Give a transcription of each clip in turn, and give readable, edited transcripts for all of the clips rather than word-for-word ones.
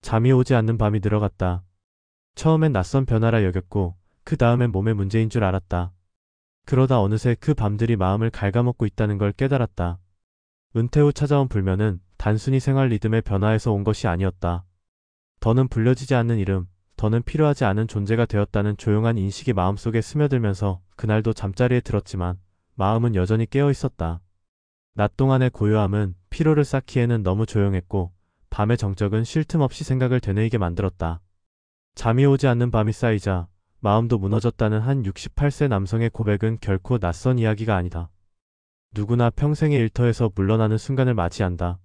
잠이 오지 않는 밤이 늘어갔다. 처음엔 낯선 변화라 여겼고 그 다음엔 몸의 문제인 줄 알았다. 그러다 어느새 그 밤들이 마음을 갉아먹고 있다는 걸 깨달았다. 은퇴 후 찾아온 불면은 단순히 생활 리듬의 변화에서 온 것이 아니었다. 더는 불려지지 않는 이름, 더는 필요하지 않은 존재가 되었다는 조용한 인식이 마음속에 스며들면서 그날도 잠자리에 들었지만 마음은 여전히 깨어 있었다. 낮 동안의 고요함은 피로를 쌓기에는 너무 조용했고 밤의 정적은 쉴 틈 없이 생각을 되뇌이게 만들었다. 잠이 오지 않는 밤이 쌓이자 마음도 무너졌다는 한 68세 남성의 고백은 결코 낯선 이야기가 아니다. 누구나 평생의 일터에서 물러나는 순간을 맞이한다.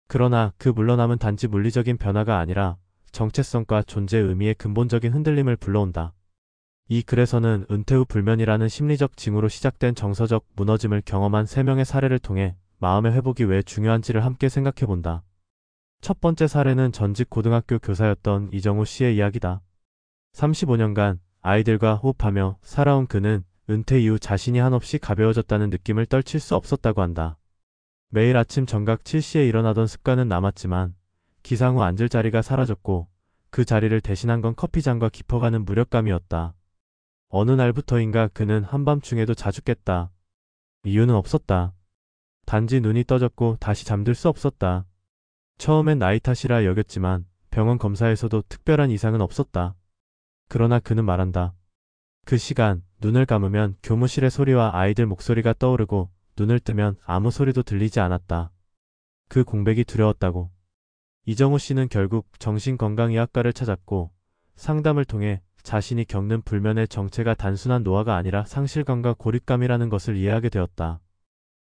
그러나 그 물러남은 단지 물리적인 변화가 아니라 정체성과 존재의 의미의 근본적인 흔들림을 불러온다. 이 글에서는 은퇴 후 불면이라는 심리적 징후로 시작된 정서적 무너짐을 경험한 3명의 사례를 통해 마음의 회복이 왜 중요한지를 함께 생각해본다. 첫 번째 사례는 전직 고등학교 교사였던 이정우 씨의 이야기다. 35년간 아이들과 호흡하며 살아온 그는 은퇴 이후 자신이 한없이 가벼워졌다는 느낌을 떨칠 수 없었다고 한다. 매일 아침 정각 7시에 일어나던 습관은 남았지만 기상 후 앉을 자리가 사라졌고 그 자리를 대신한 건 커피잔과 깊어가는 무력감이었다. 어느 날부터인가 그는 한밤중에도 자주 깼다. 이유는 없었다. 단지 눈이 떠졌고 다시 잠들 수 없었다. 처음엔 나이 탓이라 여겼지만 병원 검사에서도 특별한 이상은 없었다. 그러나 그는 말한다. 그 시간 눈을 감으면 교무실의 소리와 아이들 목소리가 떠오르고 눈을 뜨면 아무 소리도 들리지 않았다. 그 공백이 두려웠다고. 이정우 씨는 결국 정신건강의학과를 찾았고 상담을 통해 자신이 겪는 불면의 정체가 단순한 노화가 아니라 상실감과 고립감이라는 것을 이해하게 되었다.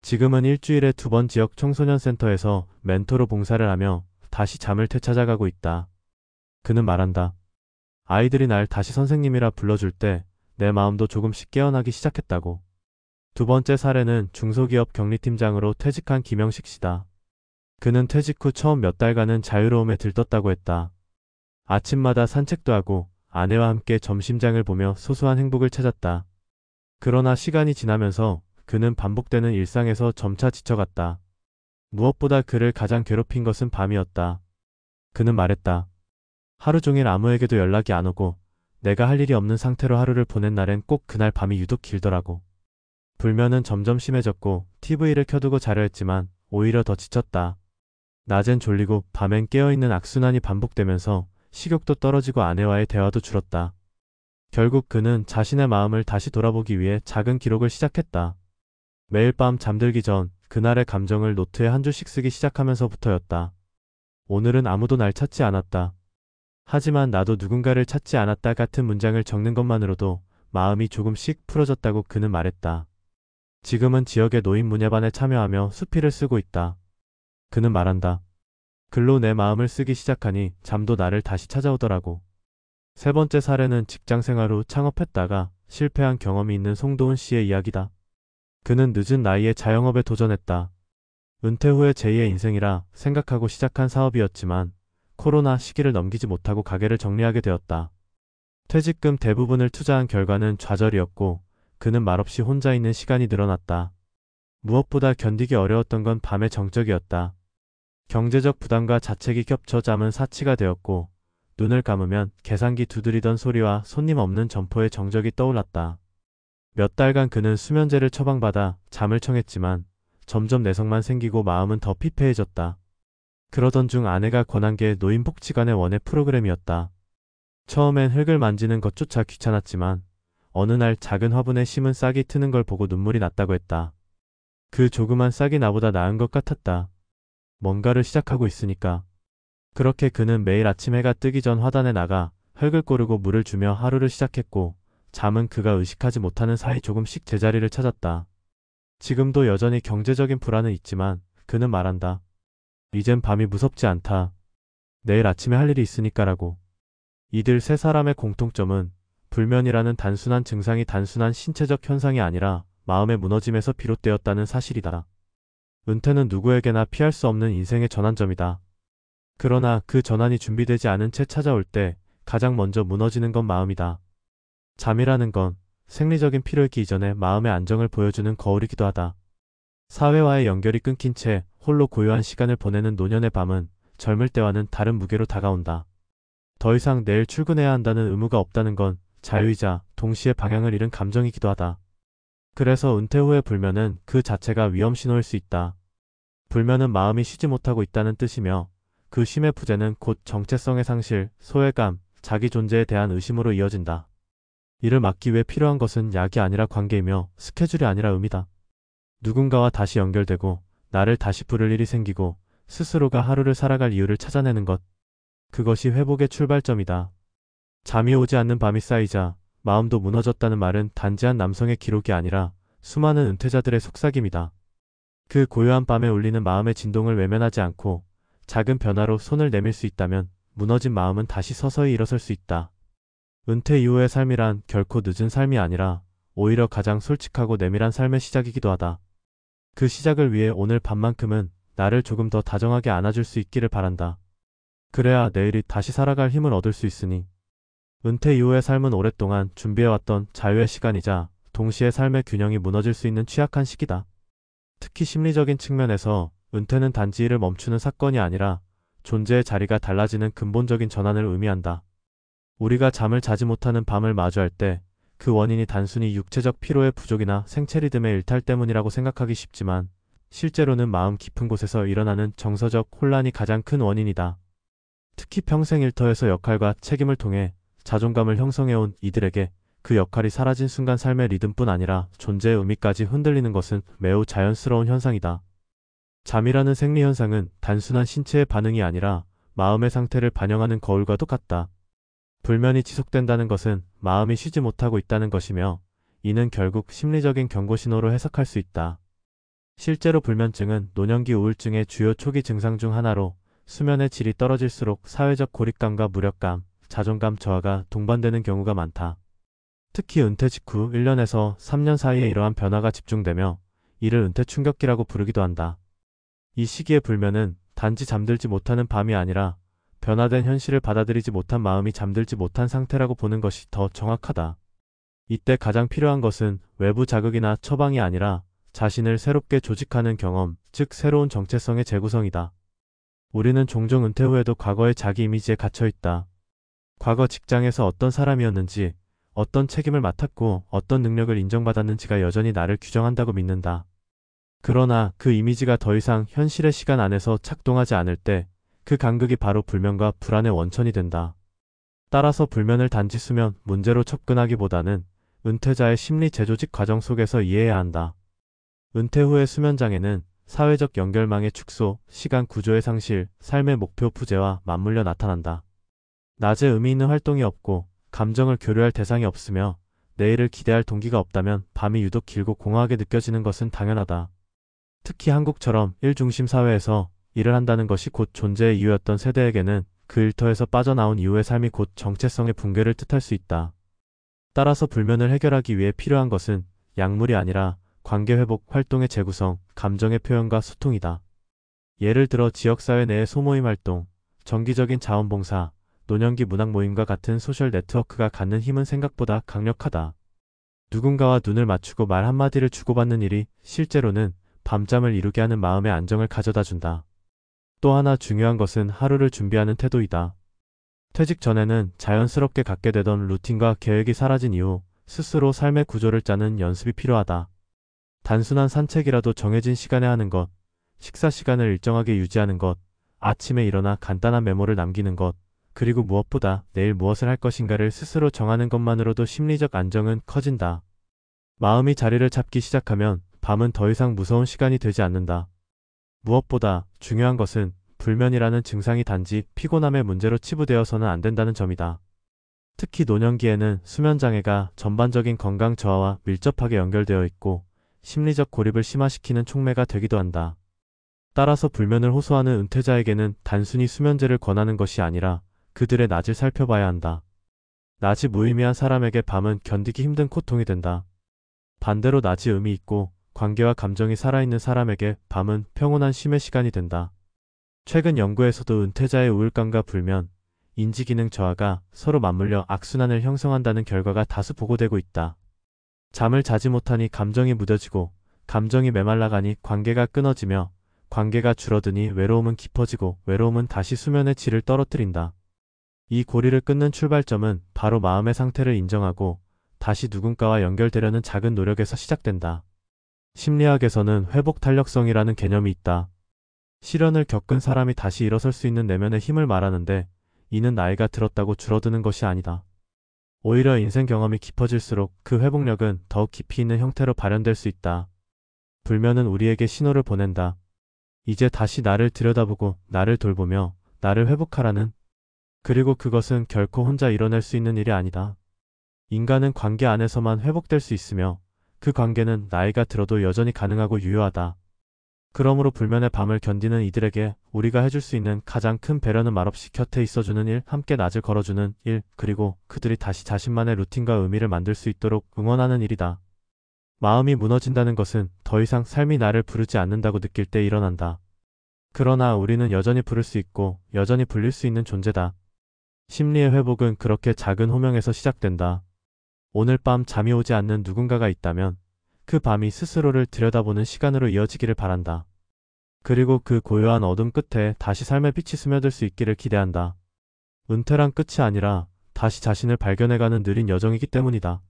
지금은 일주일에 2번 지역 청소년 센터에서 멘토로 봉사를 하며 다시 잠을 되찾아가고 있다. 그는 말한다. 아이들이 날 다시 선생님이라 불러줄 때 내 마음도 조금씩 깨어나기 시작했다고. 두 번째 사례는 중소기업 격리팀장으로 퇴직한 김영식 씨다. 그는 퇴직 후 처음 몇 달간은 자유로움에 들떴다고 했다. 아침마다 산책도 하고 아내와 함께 점심장을 보며 소소한 행복을 찾았다. 그러나 시간이 지나면서 그는 반복되는 일상에서 점차 지쳐갔다. 무엇보다 그를 가장 괴롭힌 것은 밤이었다. 그는 말했다. 하루 종일 아무에게도 연락이 안 오고 내가 할 일이 없는 상태로 하루를 보낸 날엔 꼭 그날 밤이 유독 길더라고. 불면은 점점 심해졌고 TV를 켜두고 자려 했지만 오히려 더 지쳤다. 낮엔 졸리고 밤엔 깨어있는 악순환이 반복되면서 식욕도 떨어지고 아내와의 대화도 줄었다. 결국 그는 자신의 마음을 다시 돌아보기 위해 작은 기록을 시작했다. 매일 밤 잠들기 전 그날의 감정을 노트에 한 줄씩 쓰기 시작하면서부터였다. 오늘은 아무도 날 찾지 않았다. 하지만 나도 누군가를 찾지 않았다 같은 문장을 적는 것만으로도 마음이 조금씩 풀어졌다고 그는 말했다. 지금은 지역의 노인 문예반에 참여하며 수필을 쓰고 있다. 그는 말한다. 글로 내 마음을 쓰기 시작하니 잠도 나를 다시 찾아오더라고. 세 번째 사례는 직장 생활 후 창업했다가 실패한 경험이 있는 송도훈 씨의 이야기다. 그는 늦은 나이에 자영업에 도전했다. 은퇴 후의 제2의 인생이라 생각하고 시작한 사업이었지만 코로나 시기를 넘기지 못하고 가게를 정리하게 되었다. 퇴직금 대부분을 투자한 결과는 좌절이었고 그는 말없이 혼자 있는 시간이 늘어났다. 무엇보다 견디기 어려웠던 건 밤의 정적이었다. 경제적 부담과 자책이 겹쳐 잠은 사치가 되었고 눈을 감으면 계산기 두드리던 소리와 손님 없는 점포의 정적이 떠올랐다. 몇 달간 그는 수면제를 처방받아 잠을 청했지만 점점 내성만 생기고 마음은 더 피폐해졌다. 그러던 중 아내가 권한 게 노인복지관의 원예 프로그램이었다. 처음엔 흙을 만지는 것조차 귀찮았지만 어느 날 작은 화분에 심은 싹이 트는 걸 보고 눈물이 났다고 했다. 그 조그만 싹이 나보다 나은 것 같았다. 뭔가를 시작하고 있으니까. 그렇게 그는 매일 아침 해가 뜨기 전 화단에 나가 흙을 고르고 물을 주며 하루를 시작했고 잠은 그가 의식하지 못하는 사이 조금씩 제자리를 찾았다. 지금도 여전히 경제적인 불안은 있지만 그는 말한다. 이젠 밤이 무섭지 않다. 내일 아침에 할 일이 있으니까라고. 이들 세 사람의 공통점은 불면이라는 단순한 증상이 단순한 신체적 현상이 아니라 마음의 무너짐에서 비롯되었다는 사실이다. 은퇴는 누구에게나 피할 수 없는 인생의 전환점이다. 그러나 그 전환이 준비되지 않은 채 찾아올 때 가장 먼저 무너지는 건 마음이다. 잠이라는 건 생리적인 필요이기 이전에 마음의 안정을 보여주는 거울이기도 하다. 사회와의 연결이 끊긴 채 홀로 고요한 시간을 보내는 노년의 밤은 젊을 때와는 다른 무게로 다가온다. 더 이상 내일 출근해야 한다는 의무가 없다는 건 자유이자 동시에 방향을 잃은 감정이기도 하다. 그래서 은퇴 후의 불면은 그 자체가 위험 신호일 수 있다. 불면은 마음이 쉬지 못하고 있다는 뜻이며 그 쉼의 부재는 곧 정체성의 상실, 소외감, 자기 존재에 대한 의심으로 이어진다. 이를 막기 위해 필요한 것은 약이 아니라 관계이며 스케줄이 아니라 의미다. 누군가와 다시 연결되고 나를 다시 부를 일이 생기고 스스로가 하루를 살아갈 이유를 찾아내는 것. 그것이 회복의 출발점이다. 잠이 오지 않는 밤이 쌓이자 마음도 무너졌다는 말은 단지 한 남성의 기록이 아니라 수많은 은퇴자들의 속삭임이다. 그 고요한 밤에 울리는 마음의 진동을 외면하지 않고 작은 변화로 손을 내밀 수 있다면 무너진 마음은 다시 서서히 일어설 수 있다. 은퇴 이후의 삶이란 결코 늦은 삶이 아니라 오히려 가장 솔직하고 내밀한 삶의 시작이기도 하다. 그 시작을 위해 오늘 밤만큼은 나를 조금 더 다정하게 안아줄 수 있기를 바란다. 그래야 내일이 다시 살아갈 힘을 얻을 수 있으니. 은퇴 이후의 삶은 오랫동안 준비해왔던 자유의 시간이자 동시에 삶의 균형이 무너질 수 있는 취약한 시기다. 특히 심리적인 측면에서 은퇴는 단지 일을 멈추는 사건이 아니라 존재의 자리가 달라지는 근본적인 전환을 의미한다. 우리가 잠을 자지 못하는 밤을 마주할 때 그 원인이 단순히 육체적 피로의 부족이나 생체 리듬의 일탈 때문이라고 생각하기 쉽지만 실제로는 마음 깊은 곳에서 일어나는 정서적 혼란이 가장 큰 원인이다. 특히 평생 일터에서 역할과 책임을 통해 자존감을 형성해온 이들에게 그 역할이 사라진 순간 삶의 리듬뿐 아니라 존재의 의미까지 흔들리는 것은 매우 자연스러운 현상이다. 잠이라는 생리현상은 단순한 신체의 반응이 아니라 마음의 상태를 반영하는 거울과 똑같다. 불면이 지속된다는 것은 마음이 쉬지 못하고 있다는 것이며 이는 결국 심리적인 경고 신호로 해석할 수 있다. 실제로 불면증은 노년기 우울증의 주요 초기 증상 중 하나로 수면의 질이 떨어질수록 사회적 고립감과 무력감, 자존감 저하가 동반되는 경우가 많다. 특히 은퇴 직후 1년에서 3년 사이에 이러한 변화가 집중되며 이를 은퇴 충격기라고 부르기도 한다. 이 시기의 불면은 단지 잠들지 못하는 밤이 아니라 변화된 현실을 받아들이지 못한 마음이 잠들지 못한 상태라고 보는 것이 더 정확하다. 이때 가장 필요한 것은 외부 자극이나 처방이 아니라 자신을 새롭게 조직하는 경험, 즉 새로운 정체성의 재구성이다. 우리는 종종 은퇴 후에도 과거의 자기 이미지에 갇혀있다. 과거 직장에서 어떤 사람이었는지, 어떤 책임을 맡았고 어떤 능력을 인정받았는지가 여전히 나를 규정한다고 믿는다. 그러나 그 이미지가 더 이상 현실의 시간 안에서 작동하지 않을 때 그 간극이 바로 불면과 불안의 원천이 된다. 따라서 불면을 단지 수면 문제로 접근하기보다는 은퇴자의 심리 재조직 과정 속에서 이해해야 한다. 은퇴 후의 수면장애는 사회적 연결망의 축소, 시간 구조의 상실, 삶의 목표 부재와 맞물려 나타난다. 낮에 의미 있는 활동이 없고 감정을 교류할 대상이 없으며 내일을 기대할 동기가 없다면 밤이 유독 길고 공허하게 느껴지는 것은 당연하다. 특히 한국처럼 일중심 사회에서 일을 한다는 것이 곧 존재의 이유였던 세대에게는 그 일터에서 빠져나온 이후의 삶이 곧 정체성의 붕괴를 뜻할 수 있다. 따라서 불면을 해결하기 위해 필요한 것은 약물이 아니라 관계 회복, 활동의 재구성, 감정의 표현과 소통이다. 예를 들어 지역사회 내의 소모임 활동, 정기적인 자원봉사, 노년기 문학 모임과 같은 소셜 네트워크가 갖는 힘은 생각보다 강력하다. 누군가와 눈을 맞추고 말 한마디를 주고받는 일이 실제로는 밤잠을 이루게 하는 마음의 안정을 가져다 준다. 또 하나 중요한 것은 하루를 준비하는 태도이다. 퇴직 전에는 자연스럽게 갖게 되던 루틴과 계획이 사라진 이후 스스로 삶의 구조를 짜는 연습이 필요하다. 단순한 산책이라도 정해진 시간에 하는 것, 식사 시간을 일정하게 유지하는 것, 아침에 일어나 간단한 메모를 남기는 것, 그리고 무엇보다 내일 무엇을 할 것인가를 스스로 정하는 것만으로도 심리적 안정은 커진다. 마음이 자리를 잡기 시작하면 밤은 더 이상 무서운 시간이 되지 않는다. 무엇보다 중요한 것은 불면이라는 증상이 단지 피곤함의 문제로 치부되어서는 안 된다는 점이다. 특히 노년기에는 수면장애가 전반적인 건강 저하와 밀접하게 연결되어 있고 심리적 고립을 심화시키는 촉매가 되기도 한다. 따라서 불면을 호소하는 은퇴자에게는 단순히 수면제를 권하는 것이 아니라 그들의 낮을 살펴봐야 한다. 낮이 무의미한 사람에게 밤은 견디기 힘든 고통이 된다. 반대로 낮이 의미 있고 관계와 감정이 살아있는 사람에게 밤은 평온한 쉼의 시간이 된다. 최근 연구에서도 은퇴자의 우울감과 불면, 인지기능 저하가 서로 맞물려 악순환을 형성한다는 결과가 다수 보고되고 있다. 잠을 자지 못하니 감정이 무뎌지고 감정이 메말라가니 관계가 끊어지며 관계가 줄어드니 외로움은 깊어지고 외로움은 다시 수면의 질을 떨어뜨린다. 이 고리를 끊는 출발점은 바로 마음의 상태를 인정하고 다시 누군가와 연결되려는 작은 노력에서 시작된다. 심리학에서는 회복 탄력성이라는 개념이 있다. 시련을 겪은 사람이 다시 일어설 수 있는 내면의 힘을 말하는데 이는 나이가 들었다고 줄어드는 것이 아니다. 오히려 인생 경험이 깊어질수록 그 회복력은 더욱 깊이 있는 형태로 발현될 수 있다. 불면은 우리에게 신호를 보낸다. 이제 다시 나를 들여다보고 나를 돌보며 나를 회복하라는. 그리고 그것은 결코 혼자 이뤄낼 수 있는 일이 아니다. 인간은 관계 안에서만 회복될 수 있으며 그 관계는 나이가 들어도 여전히 가능하고 유효하다. 그러므로 불면의 밤을 견디는 이들에게 우리가 해줄 수 있는 가장 큰 배려는 말없이 곁에 있어주는 일, 함께 낮을 걸어주는 일, 그리고 그들이 다시 자신만의 루틴과 의미를 만들 수 있도록 응원하는 일이다. 마음이 무너진다는 것은 더 이상 삶이 나를 부르지 않는다고 느낄 때 일어난다. 그러나 우리는 여전히 부를 수 있고 여전히 불릴 수 있는 존재다. 심리의 회복은 그렇게 작은 호명에서 시작된다. 오늘 밤 잠이 오지 않는 누군가가 있다면 그 밤이 스스로를 들여다보는 시간으로 이어지기를 바란다. 그리고 그 고요한 어둠 끝에 다시 삶의 빛이 스며들 수 있기를 기대한다. 은퇴란 끝이 아니라 다시 자신을 발견해가는 느린 여정이기 때문이다.